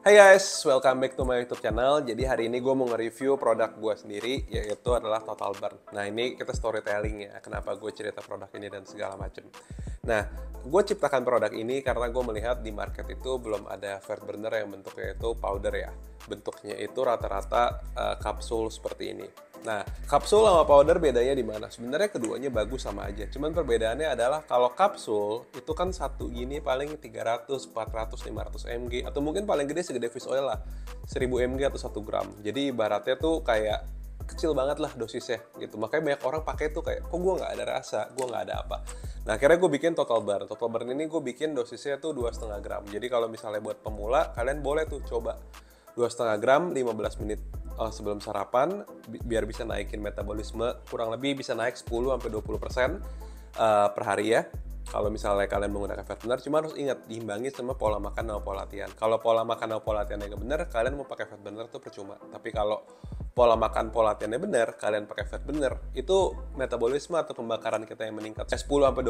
Hai guys, welcome back to my YouTube channel. Jadi hari ini gue mau nge-review produk gue sendiri, yaitu adalah Total Burn. Nah ini kita storytelling ya, kenapa gue cerita produk ini dan segala macem. Nah, gue ciptakan produk ini karena gue melihat di market itu belum ada fat burner yang bentuknya itu powder ya. Bentuknya itu rata-rata kapsul seperti ini. Nah, kapsul sama powder bedanya di mana? Sebenarnya keduanya bagus sama aja. Cuman perbedaannya adalah kalau kapsul itu kan satu gini paling 300, 400, 500 mg atau mungkin paling gede segede fish oil lah, 1000 mg atau 1 gram. Jadi ibaratnya tuh kayak kecil banget lah dosisnya gitu. Makanya banyak orang pakai tuh kayak, kok gue nggak ada rasa, gue nggak ada apa. Nah akhirnya gue bikin Total Burn. Total Burn ini gue bikin dosisnya tuh 2,5 gram. Jadi kalau misalnya buat pemula, kalian boleh tuh coba 2,5 gram 15 menit sebelum sarapan biar bisa naikin metabolisme, kurang lebih bisa naik 10-20% per hari ya. Kalau misalnya kalian menggunakan fat burner, cuma harus ingat diimbangi sama pola makan dan pola latihan. Kalau pola makan dan pola latihannya nggak benar, kalian mau pakai fat burner itu percuma. Tapi kalau pola makan pola latihannya benar, kalian pakai fat burner, itu metabolisme atau pembakaran kita yang meningkat 10-20%.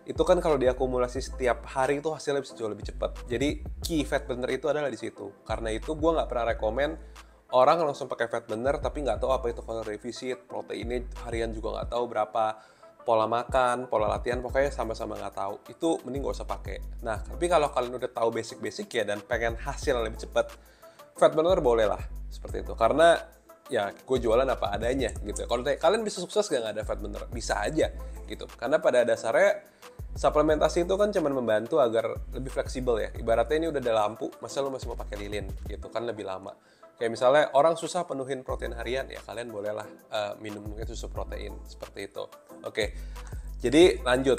Itu kan kalau diakumulasi setiap hari itu hasilnya bisa jauh lebih cepat. Jadi key fat burner itu adalah di situ. Karena itu gue nggak pernah rekomen orang langsung pakai fat burner tapi nggak tahu apa itu calorie deficit, proteinnya harian juga nggak tahu berapa, pola makan, pola latihan, pokoknya sama-sama nggak tahu. Itu mending nggak usah pakai. Nah, tapi kalau kalian udah tahu basic-basic ya dan pengen hasil lebih cepat, fat burner boleh lah seperti itu. Karena ya gue jualan apa adanya gitu. Kalau kalian bisa sukses gak ada fat burner? Bisa aja gitu. Karena pada dasarnya suplementasi itu kan cuma membantu agar lebih fleksibel ya. Ibaratnya ini udah ada lampu, masa lu masih mau pakai lilin gitu kan lebih lama. Kayak misalnya orang susah penuhin protein harian ya kalian bolehlah minum mungkin susu protein seperti itu. Oke, jadi lanjut.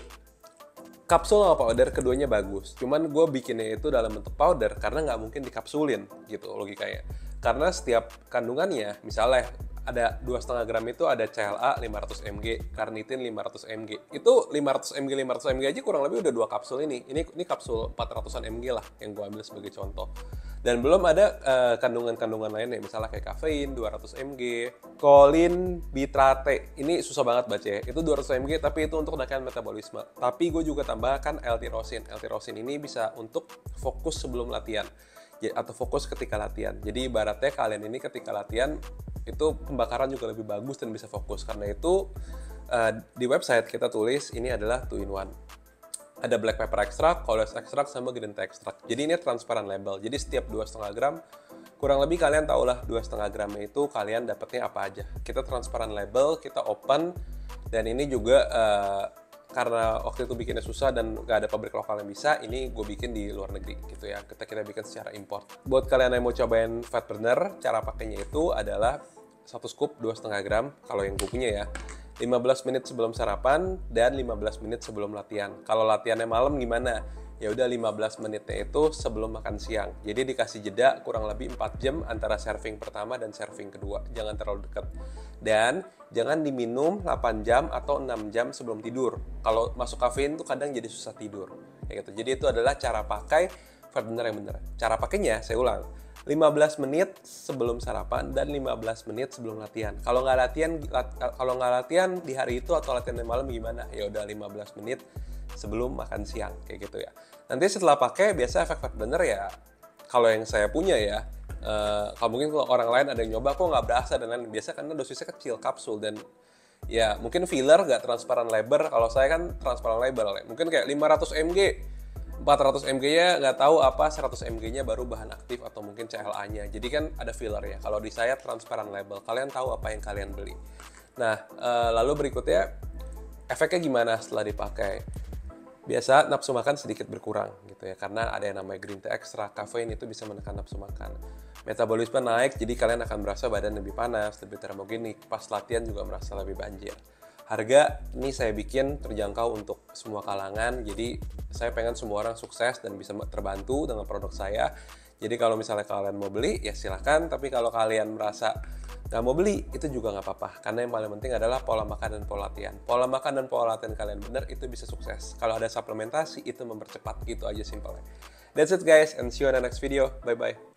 Kapsul sama powder keduanya bagus. Cuman gue bikinnya itu dalam bentuk powder karena nggak mungkin dikapsulin gitu logikanya. Karena setiap kandungannya, misalnya ada 2,5 gram itu ada CLA 500 mg, karnitin 500 mg. Itu 500 mg 500 mg aja kurang lebih udah 2 kapsul ini. Ini kapsul 400-an mg lah yang gue ambil sebagai contoh. Dan belum ada kandungan-kandungan lainnya, misalnya kayak kafein 200 mg, kolin bitrate. Ini susah banget baca ya. Itu 200 mg tapi itu untuk menaikkan metabolisme. Tapi gue juga tambahkan L-tirosin. L-tirosin ini bisa untuk fokus sebelum latihan atau fokus ketika latihan. Jadi ibaratnya kalian ini ketika latihan itu pembakaran juga lebih bagus dan bisa fokus. Karena itu di website kita tulis ini adalah 2-in-1. Ada black pepper extract, koles extract, sama green tea extract. Jadi ini transparan label. Jadi setiap 2,5 gram, kurang lebih kalian tahulah 2,5 gramnya itu kalian dapatnya apa aja. Kita transparan label, kita open, dan ini juga karena waktu itu bikinnya susah dan gak ada pabrik lokal yang bisa, ini gue bikin di luar negeri gitu ya. Kita bikin secara import. Buat kalian yang mau cobain fat burner, cara pakainya itu adalah 1 scoop 2,5 gram, kalau yang gue punya ya. 15 menit sebelum sarapan dan 15 menit sebelum latihan. Kalau latihannya malam gimana? Ya udah 15 menitnya itu sebelum makan siang. Jadi dikasih jeda kurang lebih 4 jam antara serving pertama dan serving kedua. Jangan terlalu dekat. Dan jangan diminum 8 jam atau 6 jam sebelum tidur. Kalau masuk kafein tuh kadang jadi susah tidur. Kayak gitu. Jadi itu adalah cara pakai fat burner yang benar. Cara pakainya saya ulang. 15 menit sebelum sarapan dan 15 menit sebelum latihan. Kalau nggak latihan di hari itu atau latihan di malam gimana? Ya udah 15 menit sebelum makan siang kayak gitu ya. Nanti setelah pakai biasa efek fat burner ya. Kalau yang saya punya ya, kalau mungkin kalau orang lain ada yang nyoba kok nggak berasa dan lain biasa karena dosisnya kecil kapsul dan ya mungkin filler nggak transparan label. Kalau saya kan transparan label, mungkin kayak 500 mg. 400 mg-nya nggak tahu apa, 100 mg-nya baru bahan aktif atau mungkin CLA-nya. Jadi kan ada filler ya. Kalau di saya transparan label, kalian tahu apa yang kalian beli. Nah, lalu berikutnya efeknya gimana setelah dipakai? Biasa nafsu makan sedikit berkurang gitu ya, karena ada yang namanya green tea extract, kafein itu bisa menekan nafsu makan. Metabolisme naik, jadi kalian akan merasa badan lebih panas, lebih termogenik. Pas latihan juga merasa lebih banjir. Harga ini saya bikin terjangkau untuk semua kalangan, jadi saya pengen semua orang sukses dan bisa terbantu dengan produk saya. Jadi kalau misalnya kalian mau beli, ya silahkan. Tapi kalau kalian merasa nggak mau beli, itu juga nggak apa-apa. Karena yang paling penting adalah pola makan dan pola latihan. Pola makan dan pola latihan kalian benar, itu bisa sukses. Kalau ada suplementasi, itu mempercepat. Itu aja simpelnya. That's it guys, and see you on the next video. Bye-bye.